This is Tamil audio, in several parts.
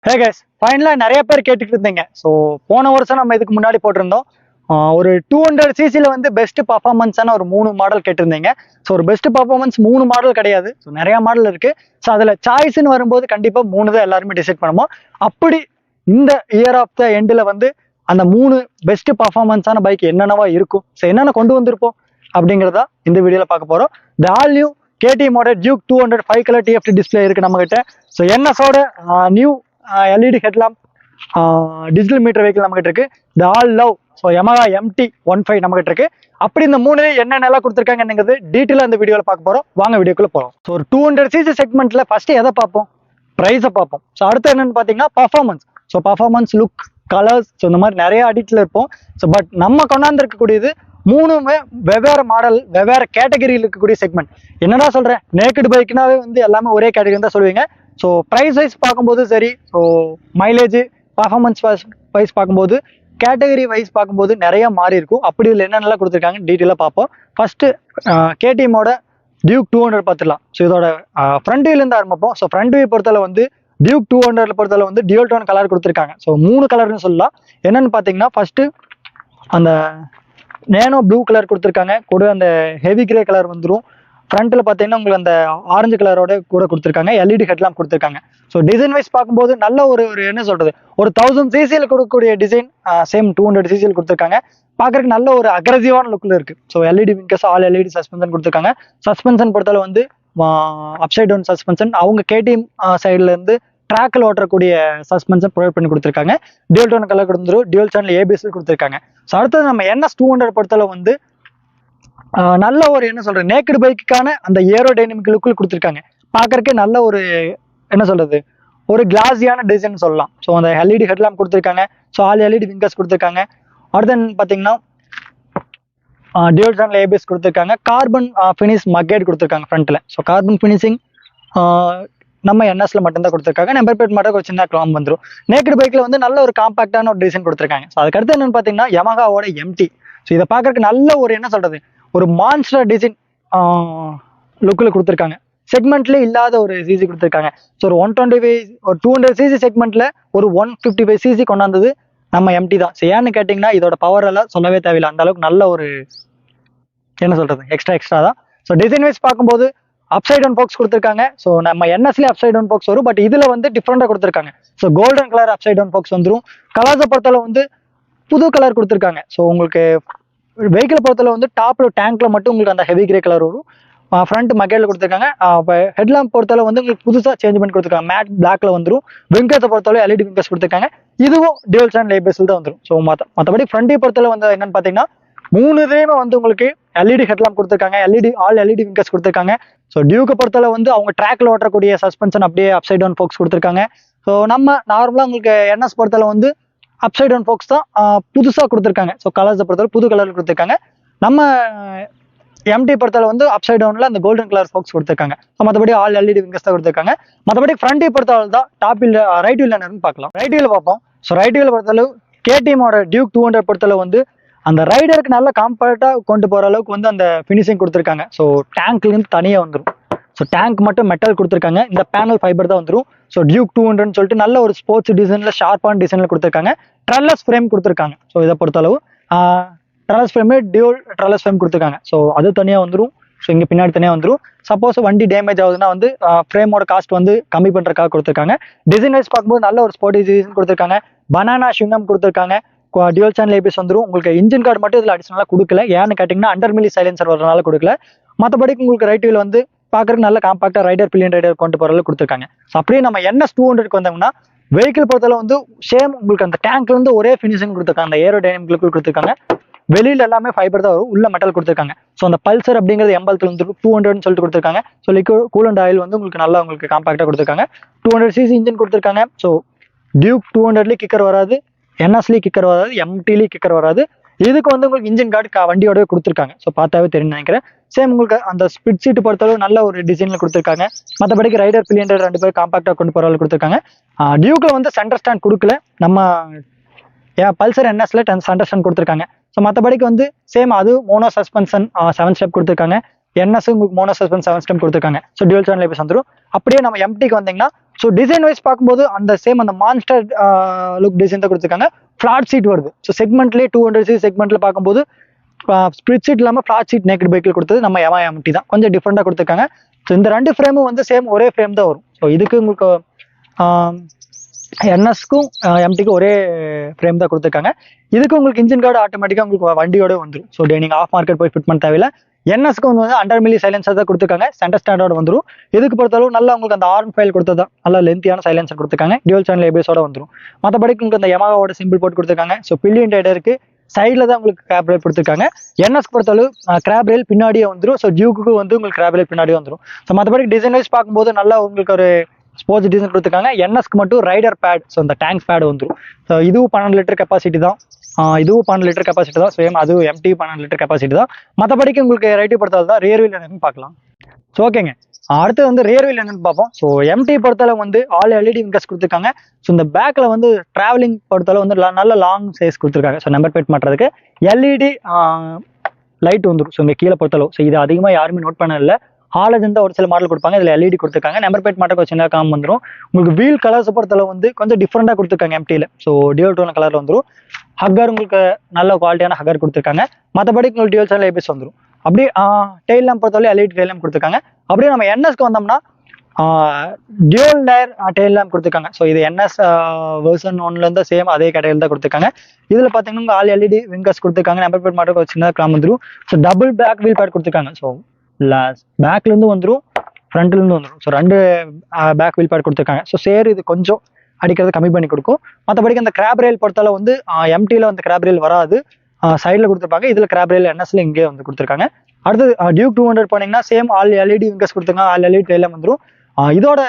ஹே கைஸ், ஃபைனலாக நிறைய பேர் கேட்டுட்டு இருந்தீங்க. ஸோ போன வருஷம் நம்ம இதுக்கு முன்னாடி போட்டிருந்தோம். ஒரு 200 சிசியில் வந்து பெஸ்ட் பர்ஃபார்மன்ஸான ஒரு 3 மாடல் கேட்டிருந்தீங்க. ஸோ ஒரு பெஸ்ட் பர்ஃபார்மன்ஸ் 3 மாடல் கிடையாது. ஸோ நிறைய மாடல் இருக்கு. ஸோ அதில் சாய்ஸ்ன்னு வரும்போது கண்டிப்பாக 3 தான் எல்லாருமே டிசைட் பண்ணுவோம். அப்படி இந்த இயர் ஆஃப் த எண்டில் வந்து அந்த 3 பெஸ்ட் பர்ஃபார்மன்ஸான பைக் என்னென்னவா இருக்கும், ஸோ என்னென்ன கொண்டு வந்திருப்போம் அப்படிங்கிறதா இந்த வீடியோவில் பார்க்க போகிறோம். த ஆல் நியூ கேடிஎம்மோட டியூக் 200 5 கலர் டிஎஃப்டி டிஸ்பிளே இருக்கு நம்ம கிட்ட. ஸோ என்எஸோட new LED headlamp digital meter vehicle நம்ம கிட்ட இருக்கு. The all love so Yamaha MT-15 நம்ம கிட்ட இருக்கு. அப்படி இந்த 3 என்னென்னலாம் கொடுத்துருக்காங்கிறது டீட்டெயிலாக இந்த வீடியோவில் பார்க்க போகிறோம். வாங்க வீடியோக்குள்ள போகிறோம். ஸோ ஒரு 200 சிசி செக்மெண்ட்ல ஃபர்ஸ்ட் எதை பார்ப்போம்? ப்ரைஸை பார்ப்போம். ஸோ அடுத்து என்னன்னு பார்த்தீங்கன்னா performance. So performance, look, colours, so இந்த மாதிரி நிறைய அடிட்டில் இருப்போம். ஸோ பட் நம்ம கொண்டாந்து இருக்கக்கூடியது 3மே வெவ்வேறு மாடல், வெவ்வேறு கேட்டகரியில் இருக்கக்கூடிய செக்மெண்ட். என்னடா சொல்கிறேன், நேக்கடு பைக்னாவே வந்து எல்லாமே ஒரே கேட்டகரி தான் சொல்லுவீங்க. ஸோ ப்ரைஸ் வைஸ் பார்க்கும்போது சரி, ஸோ மைலேஜ், பர்ஃபார்மன்ஸ் வைஸ் பார்க்கும்போது, கேட்டகரி வைஸ் பார்க்கும்போது நிறைய மாறி இருக்கும். அப்படி இல்லை என்னென்னலாம் கொடுத்துருக்காங்க டீட்டெயிலாக பார்ப்போம். ஃபர்ஸ்ட் கேடிஎம்மோட டியூக் 200 பார்த்துக்கலாம். ஸோ இதோட ஃப்ரண்ட் வீலேருந்து ஆரம்பிப்போம். ஸோ ஃப்ரண்ட் வீல் பொறுத்தவரை வந்து டியூக் 200 பொறுத்தவரை வந்து டியூல் டோன் கலர் கொடுத்துருக்காங்க. ஸோ 3 கலர்னு சொல்லலாம். என்னன்னு பார்த்தீங்கன்னா ஃபர்ஸ்ட் அந்த நேனோ ப்ளூ கலர் கொடுத்துருக்காங்க, கூட அந்த ஹெவி கிரே கலர் வந்துடும். ஃப்ரண்ட்டில் பார்த்தீங்கன்னா உங்களுக்கு அந்த ஆரஞ்சு கலரோட கூட கொடுத்துருக்காங்க, எல்இடி ஹெட்லாம் கொடுத்துருக்காங்க. ஸோ டிசைன் வைஸ் பார்க்கும்போது நல்ல ஒரு என்ன சொல்கிறது, ஒரு 1000 சிசியில் கொடுக்கக்கூடிய டிசைன் சேம் 200 சிசியில் கொடுத்துருக்காங்க. பார்க்குறதுக்கு நல்ல ஒரு அக்ரெசிவான லுக்கில் இருக்குது. So LED wingers, all LED suspension கொடுத்துருக்காங்க. சஸ்பென்ஷன் பொறுத்தளவு வந்து அப்சைட் டவுன் சஸ்பென்ஷன், அவங்க கேடிஎம் சைட்லேருந்து ட்ராக்கில் ஓட்டக்கூடிய சஸ்பென்ஷன் ப்ரொவைட் பண்ணி கொடுத்துருக்காங்க. டியூல் டோன் கலர் கொடுத்துரும், டியூல் சேனல் ஏபிஎஸ் கொடுத்துருக்காங்க. ஸோ அடுத்தது நம்ம NS 200 பொறுத்தளவு வந்து நல்ல ஒரு என்ன சொல்றது, நேக்கடு பைக்குக்கான அந்த ஏரோடைனமிக் லுக்கில் கொடுத்துருக்காங்க. பார்க்கறக்கே நல்ல ஒரு என்ன சொல்றது, ஒரு கிளாஸியான டிசைன் சொல்லலாம். ஸோ அந்த எல்இடி ஹெட்லாம்ப் கொடுத்துருக்காங்க. ஸோ ஆல் எல்இடி விங்கர்ஸ் கொடுத்துருக்காங்க. அடுத்து பார்த்தீங்கன்னா டியூல் சேனல் ஏபிஎஸ் கொடுத்துருக்காங்க. கார்பன் ஃபினிஷ் மக்கேட் கொடுத்துருக்காங்க ஃப்ரண்ட்டில். ஸோ கார்பன் ஃபினிஷிங் நம்ம NSல மட்டும்தான் கொடுத்துருக்காங்க. நம்பர் பிளேட் மட்டும் ஒரு சின்ன கிளாம் வந்துடும். நேக்கடு பைக்கில் வந்து நல்ல ஒரு காம்பாக்டான ஒரு டிசைன் கொடுத்துருக்காங்க. ஸோ அதுக்கடுத்து என்னன்னு பார்த்தீங்கன்னா Yamahaவோட MT. ஸோ இதை பார்க்கறதுக்கு நல்ல ஒரு என்ன சொல்றது, ஒரு மான்ஸ்டர் டிசைன் லுக்கில் கொடுத்துருக்காங்க. செக்மெண்ட்லேயே இல்லாத ஒரு சிசி கொடுத்துருக்காங்க. ஸோ ஒரு 125 ஒரு 200 சிசி செக்மெண்ட்ல ஒரு 155 சிசி கொண்டாந்தது நம்ம MT தான். ஸோ ஏன்னு கேட்டிங்கன்னா இதோட பவர் எல்லாம் சொல்லவே தேவையில்லை. அந்த அளவுக்கு நல்ல ஒரு என்ன சொல்றது, எக்ஸ்ட்ரா தான். ஸோ டிசைன் வைஸ் பார்க்கும்போது அப்சைட் டவுன் ஃபோக்ஸ் கொடுத்துருக்காங்க. ஸோ நம்ம NSலேயே அப்சைட் டவுன் ஃபோக்ஸ் வரும், பட் இதில் வந்து டிஃப்ரெண்டாக கொடுத்துருக்காங்க. So golden colour upside down forks வந்துடும். கலர்ஸை பொறுத்தளவு வந்து புது கலர் கொடுத்துருக்காங்க. ஸோ உங்களுக்கு வெஹிக்கிள் பொறுத்தளவு வந்து டாப்ல டேங்க்ல மட்டும் உங்களுக்கு அந்த ஹெவி கிரே கலர் வரும். ஃப்ரண்ட் மக்கேட்ல கொடுத்துருக்காங்க. ஹெட்லாம்ப் பொறுத்தளவு வந்து உங்களுக்கு புதுசாக சேஞ்ச் பண்ணி கொடுத்துருக்காங்க, மேட் பிளாக்ல வந்துடும். விங்கர்ஸை பொறுத்தளவு எல்இடி விங்கர்ஸ் கொடுத்துருக்காங்க. இதுவும் டியூல் சேனல் ஏபிஎஸ்ல தான் வந்துடும். ஸோ மற்றபடி ஃப்ரண்ட் பொறுத்தளவு வந்து என்னன்னு பார்த்தீங்கன்னா 3 வந்து உங்களுக்கு எல்இடி ஹெட்லாம்ப் கொடுத்துருக்காங்க, ஆல் எல்இடி விங்கர்ஸ் கொடுத்துருக்காங்க. ஸோ டியூக்கை பொறுத்தளவு வந்து அவங்க ட்ராக்ல ஓட்டக்கூடிய சஸ்பென்ஷன் அப்படியே அப்சைட் டவுன் ஃபோக்ஸ் கொடுத்துருக்காங்க. ஸோ நம்ம நார்மலாக உங்களுக்கு NS பொறுத்தளவு வந்து அப்சைட் டவுன் ஃபோக்ஸ் தான் புதுசாக கொடுத்துருக்காங்க. ஸோ கலர்ஸை பொறுத்தளவு புது கலர் கொடுத்துருக்காங்க. நம்ம MT பொறுத்தளவு வந்து அப்சைட் டவுன்ல அந்த கோல்டன் கலர் ஃபோக்ஸ் கொடுத்துருக்காங்க. ஸோ மற்றபடி ஆல் எல்இடி விங்கர்ஸ் தான் கொடுத்துருக்காங்க. மற்றபடி ஃப்ரண்ட் பொறுத்தளவு தான் டாப் வீல் ரைட் வீல் என்னன்னு பார்க்கலாம். ரைட் வீல் பார்ப்போம். ஸோ ரைட் வீல் பொறுத்தளவு கேடிஎம்மோட டியூக் 200 பொறுத்தளவு வந்து அந்த ரைடருக்கு நல்ல காம்பேக்டாக கொண்டு போகிற அளவுக்கு வந்து அந்த ஃபினிஷிங் கொடுத்துருக்காங்க. ஸோ டேங்க்லேருந்து தனியாக வந்துடும். ஸோ டேங்க் மட்டும் மெட்டல் கொடுத்துருக்காங்க, இந்த பேனல் ஃபைபர் தான் வந்துடும். ஸோ டியூக் 200 சொல்லிட்டு நல்ல ஒரு ஸ்போர்ட்ஸ் டிசைனில் ஷார்ப்பான டிசைனில் கொடுத்துருக்காங்க. ட்ரெல்லஸ் ஃப்ரேம் கொடுத்துருக்காங்க. ஸோ இதை பொறுத்தளவு ட்ரெல்லஸ் ஃப்ரேமே டியூல் ட்ரெல்லஸ் ஃப்ரேம் கொடுத்துருக்காங்க. ஸோ அது தனியாக வந்துடும். ஸோ இங்கே பின்னாடி தனியாக வந்துடும். சப்போஸ் வண்டி டேமேஜ் ஆகுதுன்னா வந்து ஃப்ரேமோட காஸ்ட் வந்து கம்மி பண்ணுறதுக்காக கொடுத்துருக்காங்க. டிசைன் வைஸ் பார்க்கும்போது நல்ல ஒரு ஸ்போர்ட்டி டிசைன் கொடுத்துருக்காங்க. பனானா ஷிங்கம் கொடுத்துருக்காங்க. டியூல் சேனல் ஏபிஎஸ் வந்துடும். உங்களுக்கு இன்ஜின் கார்டு மட்டும் இதில் அடிஷனலாக கொடுக்கல. ஏன்னு கேட்டிங்கன்னா அண்டர் மில்லி சைலன்சர் வரனால கொடுக்கல. மற்றபடிக்கு உங்களுக்கு ரைட் வீல் வந்து பார்க்குறதுக்கு நல்ல காம்பாக்டாக ரைடர் பில்லியன் ரைடர் கொண்டு போகிற அளவுக்கு கொடுத்துருக்காங்க. ஸோ அப்படியே நம்ம NS 200க்கு வந்தோம்னா வெஹிக்கிள் பொறுத்தளவு வந்து சேம் உங்களுக்கு அந்த டேங்க்லேருந்து ஒரே ஃபினிஷிங் கொடுத்துருக்காங்க, அந்த ஏரோடைனமிக் கொடுத்துருக்காங்க. வெளியில் எல்லாமே ஃபைபர் தான் வரும், உள்ள மெட்டல் கொடுத்துருக்காங்க. ஸோ அந்த பல்சர் அப்படிங்கிறது 80 வந்து 200ன்னு சொல்லிட்டு கொடுத்துருக்காங்க. ஸோ கூலண்ட் ஆயில் வந்து உங்களுக்கு நல்லா உங்களுக்கு காம்பாக்டாக கொடுத்துருக்காங்க. 200 சிசி இன்ஜின் கொடுத்துருக்காங்க. ஸோ டியூக் 200லேயே கிக்கர் வராது, NSலேயே கிக்கர் வராது, MTலேயே கிக்கர் வராது. இதுக்கு வந்து உங்களுக்கு இன்ஜின் கார்டு வண்டியோடவே கொடுத்துருக்காங்க. ஸோ பார்த்தாவே தெரியும் நினைக்கிறேன். சேம் உங்களுக்கு அந்த ஸ்பிட் சீட்டு பொறுத்தளவு நல்ல ஒரு டிசைனில் கொடுத்துருக்காங்க. மற்றபடிக்கு ரைடர் பில்லியன் ரைடர் 2 பேர் காம்பாக்டாக கொண்டு போகிற அளவுக்கு கொடுத்துருக்காங்க. டியூக்கில் வந்து சென்டர் ஸ்டாண்ட் கொடுக்கல, நம்ம பல்சர் NSல சென்டர் ஸ்டாண்ட் கொடுத்துருக்காங்க. ஸோ மற்றபடிக்கு வந்து சேம் அது மோனோ சஸ்பென்ஷன் 7 ஸ்டெப் கொடுத்துருக்காங்க. NS உங்களுக்கு மோனோ சஸ்பென்ஷன் 7 ஸ்டெப் கொடுத்துருக்காங்க. ஸோ டியூல் சேனல் ஏபிஎஸ் வந்துடும். அப்படியே நம்ம MTக்கு வந்தீங்கன்னா ஸோ டிசைன் வைஸ் பார்க்கும்போது அந்த சேம் அந்த மான்ஸ்டர் லுக் டிசைன் தான் கொடுத்துருக்காங்க. ஃபிளாட் சீட் வருது. ஸோ செக்மெண்ட்லேயே 200cc செக்மெண்ட்ல பார்க்கும்போது ஸ்பிரிட் சீட் இல்லாமல் ஃபிளாட் சீட் நேக்கட் பைக்கில் கொடுத்தது நம்ம Yamaha MT தான். கொஞ்சம் டிஃப்ரெண்டாக கொடுத்துருக்காங்க. ஸோ இந்த 2 ஃப்ரேமும் வந்து சேம் ஒரே ஃப்ரேம் தான் வரும். ஸோ இதுக்கு உங்களுக்கு என்எஸ்க்கும் எம்டிக்கும் ஒரே ஃப்ரேம் தான் கொடுத்துருக்காங்க. இதுக்கு உங்களுக்கு இன்ஜின் கார்டு ஆட்டோமேட்டிக்காக உங்களுக்கு வண்டியோட வந்துடும். ஸோ நீங்கள் ஆஃப் மார்க்கெட் போய் ஃபிட் பண்ண தேவையில்லை. என்எஸ்க்கு வந்து 100 மில்லி சைலன்சர் தான் கொடுத்துருக்காங்க. சென்டர் ஸ்டாண்டர்ட் வந்துடும். இதுக்கு பொறுத்தளவு நல்லா உங்களுக்கு அந்த ஆர்ன் ஃபைல் கொடுத்தது தான் நல்லா லென்த்தியான சைலன்சர் கொடுத்துருக்காங்க. டியூல் சேனல் ஏபிஎஸோட வந்துடும். மற்றபடிக்கு உங்களுக்கு அந்த Yamahaவோட சிம்பிள் போட்டு கொடுத்துருக்காங்க. ஸோ பில்லியன் ரைடருக்கு சைடில் தான் உங்களுக்கு கிராப் ரேல் கொடுத்துருக்காங்க. என்எஸ் பொறுத்தளவு கிராப் ரேல் பின்னாடியே வந்துடும். ஸோ டியூக்கு வந்து உங்களுக்கு கிராப் ரேல் பின்னாடியே வந்துடும். ஸோ மற்றபடி டிசைன் வைஸ் பார்க்கும்போது நல்லா உங்களுக்கு ஒரு ஸ்போர்ட்ஸ் டிசைன் கொடுத்துருக்காங்க. என்எஸ்க்கு மட்டும் ரைடர் பேட், ஸோ இந்த டேங்க் பேட் வந்துடும். ஸோ இதுவும் 12 லிட்டர் கெப்பாசிட்டி தான். இதுவும் 12 லிட்டர் கெப்பாசிட்டி தான். சேம் அதுவும் எம்டி 12 லிட்டர் கெப்பாசிட்டி தான். மற்றபடிக்கு உங்களுக்கு ரைட்டி பொறுத்தளவு தான் ரியர் வீல் என்னன்னு பார்க்கலாம். ஸோ ஓகேங்க, அடுத்து வந்து ரியர் வீல் என்னன்னு பார்ப்போம். ஸோ எம்டி பொறுத்தளவு வந்து ஆல் எல்இடி விங்கர்ஸ் கொடுத்துருக்காங்க. ஸோ இந்த பேக்ல வந்து டிராவலிங் பொறுத்தளவு வந்து நல்ல லாங் சைஸ் கொடுத்துருக்காங்க. ஸோ நம்பர் பிளேட் மாட்டுறதுக்கு எல்இடி லைட் வந்துடும். ஸோ இங்கே கீழே பொறுத்தளவு ஸோ இது அதிகமாக யாருமே நோட் பண்ண இல்லை. ஹாலஜன் தான் ஒரு சில மாடல் கொடுப்பாங்க. இதில் எல்இடி கொடுத்துருக்காங்க. நம்பர் பிளேட் மாட்ட கொஞ்சம் சின்ன காம் வந்துடும். உங்களுக்கு வீல் கலர்ஸ் பொறுத்தளவு வந்து கொஞ்சம் டிஃப்ரெண்டாக கொடுத்துருக்காங்க. எம்டியில் ஸோ டியூல் டோன் கலரில் வந்துடும். ஹக்கர் உங்களுக்கு நல்ல குவாலிட்டியான ஹக்கர் கொடுத்துருக்காங்க. மற்றபடி உங்களுக்கு டியூல் சேனல் ஏபிஎஸ் வந்துடும். அப்படியே டெயில் லேம்ப் பொறுத்தவரை எல்இடி டெயில் லேம்ப் கொடுத்துருக்காங்க. அப்படியே நம்ம என்எஸ்க்கு வந்தோம்னா டியூல் டயர் டெயில் லேம்ப் கொடுத்துருக்காங்க. ஸோ இது என்எஸ் வெர்ஷன் 1லேருந்து சேம் அதே கடையில் தான் கொடுத்துருக்காங்க. இதில் பார்த்தீங்கன்னா ஆல் எல்இடி விங்கர்ஸ் கொடுத்துருக்காங்க. நம்பர் பிளேட் மாட்ட ஒரு சின்ன கிராம் வந்துடும். So double back wheel pad கொடுத்துருக்காங்க. ஸோ பேக்லேருந்து வந்துடும், ஃப்ரண்ட்லேருந்து வந்துடும். ஸோ 2 பேக் வீல் பேட் கொடுத்துருக்காங்க. ஸோ இது கொஞ்சம் அடிக்கிறது கம்மி பண்ணி கொடுக்கும். மற்றபடிக்கு அந்த கிராப் ரயில் பொறுத்தளவு வந்து எம்டியில் வந்து கிராப் ரயில் வராது, சைடில் கொடுத்துருப்பாங்க. இதில் கிராப் ரயில் என்எஸ்ல இங்கே வந்து கொடுத்துருக்காங்க. அடுத்து டியூக் 200 போனீங்கன்னா சேம் ஆல் எல்இடி விங்கர்ஸ் கொடுத்துருக்காங்க. ஆல் எல்இடி டெயில் வந்துடும். இதோட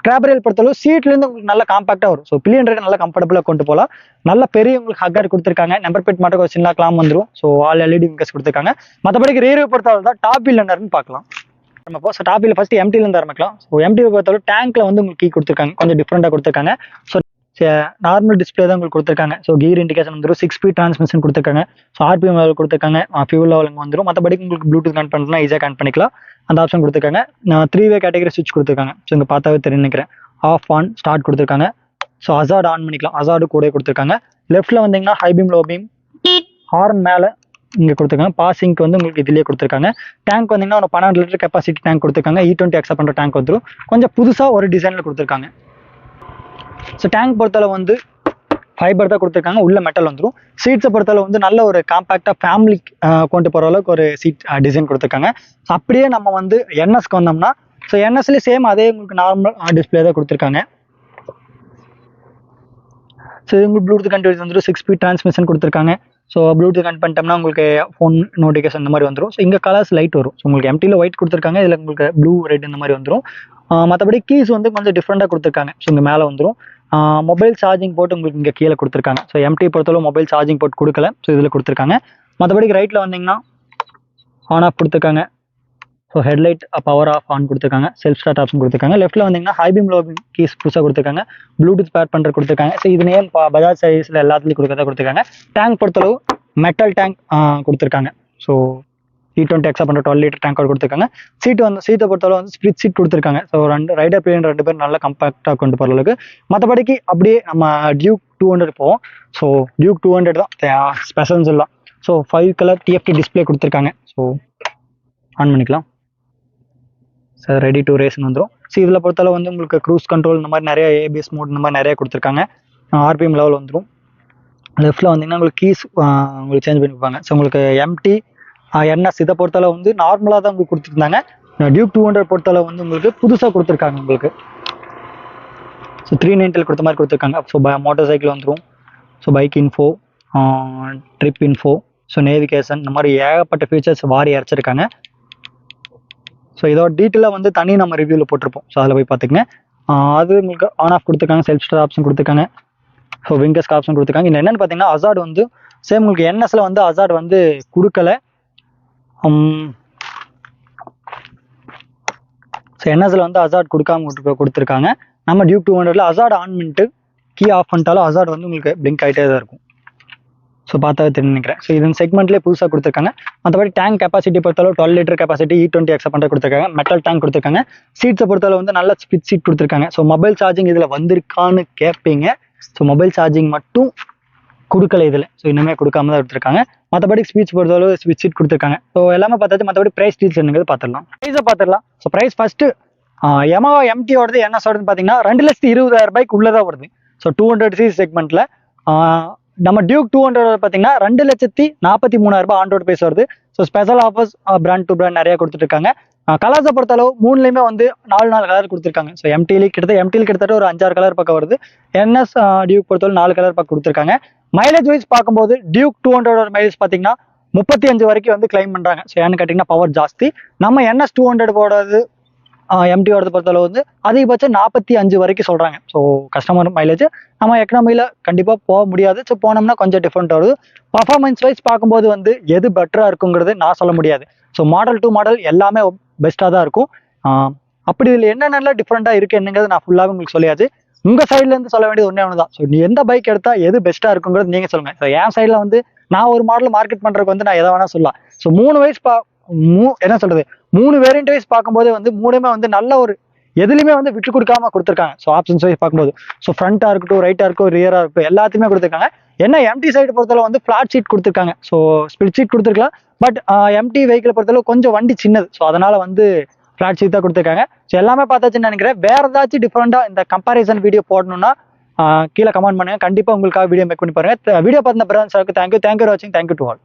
கிராப் ரயில் பொறுத்தளவு சீட்லேருந்து உங்களுக்கு நல்லா காம்பாக்டாக வரும். ஸோ பில்லியன் ரைடர் நல்லா கம்ஃபர்டபுளாக கொண்டு போகலாம். நல்ல பெரிய உங்களுக்கு ஹக்கர் கொடுத்துருக்காங்க. நம்பர் பிளேட் மட்டும் ஒரு சின்ன கிளாம் வந்துடும். ஸோ ஆல் எல்இடி விங்கர்ஸ் கொடுத்துருக்காங்க. மற்றபடிக்கு ரேரியை பொறுத்தளவு தான் டாப் வீல் என்னன்னு பார்க்கலாம். நம்ம இப்போ டாப் வீல் ஃபர்ஸ்ட் எம்டிலேருந்து ஆரம்பிக்கலாம். ஸோ எம்டி பொறுத்தளவு டேங்க்ல வந்து உங்களுக்கு கீ கொடுத்துருக்காங்க. கொஞ்சம் டிஃப்ரெண்டாக கொடுத்துருக்காங்க. ஸோ நார்மல் டிஸ்பிளே தான் உங்களுக்கு கொடுத்துருக்காங்க. ஸோ கீர் இண்டிகேஷன் வந்துடும். 6 ஸ்பீட் டிரான்ஸ்மிஷன் கொடுத்துருக்காங்க. ஸோ ஆர்பிஎம் லெவல் கொடுத்துருக்காங்க. ஃபியூல் லெவல் வந்துடும். மற்றபடிக்கு உங்களுக்கு ப்ளூடூத் கனெக்ட் பண்ணா ஈஸியாக கனெக்ட் பண்ணிக்கலாம். அந்த ஆப்ஷன் கொடுத்துருக்காங்க. 3-வே கேட்டகரி ஸ்விட்ச் கொடுத்துருக்காங்க. ஸோ இங்கே பார்த்தாவே தெரியும் நினைக்கிறேன். ஆஃப் ஆன் ஸ்டார்ட் கொடுத்துருக்காங்க. ஸோ அசார்ட் ஆன் பண்ணிக்கலாம். அசார்டு கூட கொடுத்துருக்காங்க. லெஃப்ட்ல வந்தீங்கன்னா high beam low beam horn மேலே இங்கே கொடுத்துருக்காங்க. பாசிங்க்கு வந்து உங்களுக்கு இதுலேயே கொடுத்துருக்காங்க. டேங்க் வந்தீங்கன்னா ஒரு 12 லிட்டர் கெப்பாசிட்டி டேங்க் கொடுத்துருக்காங்க. E20 அக்செப்ட் பண்ணுற டேங்க் வந்துடும். கொஞ்சம் புதுசாக ஒரு டிசைனில் கொடுத்துருக்காங்க. ஸோ டேங்க் பொறுத்தளவு வந்து ஃபைபர் தான் கொடுத்துருக்காங்க. உள்ள மெட்டல் வந்துடும். சீட்ஸை பொறுத்தளவு வந்து நல்ல ஒரு காம்பாக்டாக ஃபேமிலி கொண்டு போகிற அளவுக்கு ஒரு சீட் டிசைன் கொடுத்துருக்காங்க. ஸோ அப்படியே நம்ம வந்து என்எஸ்க்கு வந்தோம்னா ஸோ என்எஸ்லேயே சேம் அதே உங்களுக்கு நார்மல் டிஸ்பிளே தான் கொடுத்துருக்காங்க. ஸோ உங்களுக்கு ப்ளூடூத் கனெக்டிவிட்டி வந்துடும். 6 ஸ்பீட் டிரான்ஸ்மிஷன் கொடுத்துருக்காங்க. ஸோ ப்ளூடூத் கனெக்ட் பண்ணிட்டோம்னா உங்களுக்கு ஃபோன் நோட்டிஃபிகேஷன் இந்த மாதிரி வந்துடும். ஸோ இங்கே கலர்ஸ் லைட் வரும். ஸோ உங்களுக்கு எம்டியில் ஒயிட் கொடுத்துருக்காங்க. இதில் உங்களுக்கு ப்ளூ ரெட் இந்த மாதிரி வந்துடும். மற்றபடி கீஸ் வந்து கொஞ்சம் டிஃப்ரெண்டாக கொடுத்துருக்காங்க. ஸோ இங்கே மேலே வந்துடும். மொபைல் சார்ஜிங் போட்டு உங்களுக்கு இங்கே கீழே கொடுத்துருக்காங்க. ஸோ எம்டி பொறுத்தளவு மொபைல் சார்ஜிங் போட்டு கொடுக்கல. ஸோ இதில் கொடுத்துருக்காங்க. மற்றபடிக்கு ரைட்டில் வந்தீங்கன்னா ஆன் ஆஃப் கொடுத்துருக்காங்க. So headlight power off on கொடுத்துருக்காங்க. செல்ஃப் ஸ்டார்ட் ஆப்ஷன் கொடுத்துருக்காங்க. லெஃப்ட்டில் வந்தீங்கன்னா high beam low beam keys புதுசாக கொடுத்துருக்காங்க. ப்ளூடூத் பேர் பண்ணுறது கொடுத்துருக்காங்க. ஸோ இது நேம் பஜாஜ் சைஸில் எல்லாத்துலேயும் கொடுத்துருக்காங்க. டேங்க் பொறுத்தளவு மெட்டல் டேங்க் கொடுத்துருக்காங்க. ஸோ E20 அக்செப்ட் பண்ணுற 12 லிட்டர் டேங்க் கொடுத்துருக்காங்க. சீட்டை பொறுத்தளவு வந்து ஸ்பிளிட் சீட் கொடுத்துருக்காங்க. ஸோ ரைடர் பிளேயர் 2 பேர் நல்லா கம்பாக்டாக கொண்டு போகிற அளவுக்கு. மற்றபடிக்கு அப்படியே நம்ம டியூக் 200 போவோம். ஸோ டியூக் 200 தான் ஸ்பெஷல்ஸ் எல்லாம். ஸோ 5 கலர் TFT டிஸ்பிளே கொடுத்துருக்காங்க. ஸோ ஆன் பண்ணிக்கலாம். ஸோ ரெடி டு ரேஸ்ன்னு வந்துடும். ஸோ இதில் பொறுத்தளவு வந்து உங்களுக்கு க்ரூஸ் கண்ட்ரோல் இந்த மாதிரி நிறைய ABS மோட் இந்த மாதிரி நிறைய கொடுத்துருக்காங்க. RPM லெவல் வந்துடும். லெஃப்ட்டில் வந்தீங்கன்னா உங்களுக்கு கீஸ் உங்களுக்கு சேஞ்ச் பண்ணி கொடுப்பாங்க. ஸோ உங்களுக்கு எம்டி என்எஸ் இதை பொறுத்தளவு வந்து நார்மலாக தான் உங்களுக்கு கொடுத்துருந்தாங்க. டியூக் 200 பொறுத்தளவு வந்து உங்களுக்கு புதுசாக கொடுத்துருக்காங்க. உங்களுக்கு ஸோ 390 கொடுத்த மாதிரி கொடுத்துருக்காங்க. ஸோ மோட்டார் சைக்கிள் வந்துடும். So bike info, trip info, so navigation இந்த மாதிரி ஏகப்பட்ட ஃபீச்சர்ஸ் வாரி இறச்சிருக்காங்க. ஸோ இதோட டீட்டெயிலாக வந்து தனி நம்ம ரிவ்யூவில் போட்டிருப்போம். ஸோ அதில் போய் பார்த்துக்கங்க. அது உங்களுக்கு ஆன் ஆஃப் கொடுத்துருக்காங்க. செல்ஃப் ஸ்டார்ட் ஆப்ஷன் கொடுத்துருக்காங்க. ஸோ விங்கர்ஸ் ஆப்ஷன் கொடுத்துருக்காங்க. இன்னும் என்னென்னு பார்த்தீங்கன்னா அசார்ட் வந்து சேம் உங்களுக்கு என்எஸ்ல வந்து அசார்ட் வந்து கொடுக்கல. ஸோ என்எஸ்ல வந்து அசார்ட் கொடுக்காம கொடுத்துருக்காங்க. நம்ம டியூக் 200ல அசார்ட் ஆன் பண்ணிட்டு கீ ஆஃப் பண்ணிட்டாலும் அசார்ட் வந்து உங்களுக்கு பிளிங்க் ஆகிட்டே தான் இருக்கும். ஸோ பார்த்தா தெரியும் நினைக்கிறேன். ஸோ இது செக்மெண்ட்லேயே புதுசாக கொடுத்துருக்காங்க. மற்றபடி டேங்க் கெப்பாசிட்டி பொறுத்தளவு 12 லிட்டர் கெப்பாசிட்டி E20 எக்ஸப்ட் பண்ணுறது கொடுத்துருக்காங்க. மெட்டல் டேங்க் கொடுத்துருக்காங்க. சீட்ஸை பொறுத்தளவு வந்து நல்ல ஸ்பிட் சீட் கொடுத்துருக்காங்க. ஸோ மொபைல் சார்ஜிங் இதில் வந்திருக்கான்னு கேட்பீங்க. ஸோ மொபைல் சார்ஜிங் மட்டும் கொடுக்கல இதில். ஸோ இன்னுமே கொடுக்காம தான் எடுத்துருக்காங்க. மற்றபடி ஸ்பீச் பொறுத்தளவு ஸ்விட்ச் சீட் கொடுத்துருக்காங்க. ஸோ எல்லாமே பார்த்தாச்சு. மற்றபடி ப்ரைஸ் டீல்ஸ் என்னங்கிறது பார்த்துடலாம். ப்ரைஸை பார்த்துடலாம். So price first Yamaha MT ஓடது என்ன சொல்றது பார்த்தீங்கன்னா 2,20,000 ரூபாய்க்கு உள்ளதாக வருது. ஸோ 200cc செக்மெண்ட்டில் நம்ம டியூக் 200 பார்த்தீங்கன்னா 2,43,000 ரூபாய் ஆன் ரோட் ப்ரைஸ் வருது. So special offers brand to brand நிறைய கொடுத்துட்டு இருக்காங்க. கலர்ஸை பொறுத்தளவு 3லையுமே வந்து 4 கலர் கொடுத்துருக்காங்க. ஸோ எம்டியில் கிட்டத்தட்ட ஒரு 5-6 கலர் பக்கம் வருது. NS டியூக் பொறுத்தளவு 4 கலர் பக்கம் கொடுத்துருக்காங்க. மைலேஜ் வைஸ் பார்க்கும்போது டியூக் 200 மைலேஜ் பார்த்தீங்கன்னா 35 வரைக்கும் வந்து கிளைம் பண்ணுறாங்க. ஸோ ஏன்னு கேட்டிங்கன்னா பவர் ஜாஸ்தி. நம்ம NS 200 போடுறது MT-ஓட பொறுத்தளவு வந்து அதிகபட்சம் 45 வரைக்கும் சொல்கிறாங்க. ஸோ கஸ்டமர் மைலேஜ் நம்ம எக்கனாமியில் கண்டிப்பாக போக முடியாது. ஸோ போனோம்னா கொஞ்சம் டிஃப்ரெண்ட் வருது. பர்ஃபார்மன்ஸ் வைஸ் பார்க்கும்போது வந்து எது பெட்டராக இருக்குங்கிறது நான் சொல்ல முடியாது. ஸோ மாடல் டு மாடல் எல்லாமே பெஸ்ட்டாக தான் இருக்கும். அப்படி இதில் என்னென்ன டிஃப்ரெண்ட்டாக இருக்குது என்னங்கிறது நான் ஃபுல்லாகவே உங்களுக்கு சொல்லியாச்சு. உங்கள் சைட்லேருந்து சொல்ல வேண்டியது ஒன்றே ஒன்று தான். ஸோ நீ எந்த பைக் எடுத்தால் எது பெஸ்ட்டாக இருக்குங்கிறது நீங்கள் சொல்லுங்கள். ஸோ என் சைடில் வந்து நான் ஒரு மாடல் மார்க்கெட் பண்ணுறதுக்கு வந்து நான் எதை வேணால் சொல்லலாம். ஸோ 3 வயசு என்ன சொல்கிறது 3 வேரியன்ட் வைஸ் பார்க்கும்போது வந்து 3மே வந்து நல்ல ஒரு எதுலையுமே வந்து விட்டு கொடுக்காம கொடுத்துருக்காங்க. ஸோ ஆப்ஷன்ஸ் வைஸ் பார்க்கும்போது ஸோ ஃப்ரண்ட்டாக இருக்கட்டும், ரைட்டாக இருக்கட்டும், ரியராக இருக்கட்டும், எல்லாத்தையுமே கொடுத்துருக்காங்க. என்ன MT சைடு பொறுத்தளவு வந்து ஃபிளாட் சீட் கொடுத்துருக்காங்க. ஸோ ஸ்பிளிட் சீட் கொடுத்துருக்கலாம். பட் MT வெஹிக்கிளை பொறுத்தளவு கொஞ்சம் வண்டி சின்னது. ஸோ அதனால வந்து ஃபிளாட் சீட் தான் கொடுத்துருக்காங்க. ஸோ எல்லாமே பார்த்தாச்சுன்னு நினைக்கிறேன். வேற ஏதாச்சும் டிஃப்ரெண்டாக இந்த கம்பாரிசன் வீடியோ போடணும்னா கீழே கமெண்ட் பண்ணுங்க. கண்டிப்பாக உங்களுக்காக வீடியோ மேக் பண்ணி பாருங்க. வீடியோ பார்த்த பிரதர்ஸ் தேங்க்யூ ஃபார் வாட்சிங். Thank you to all.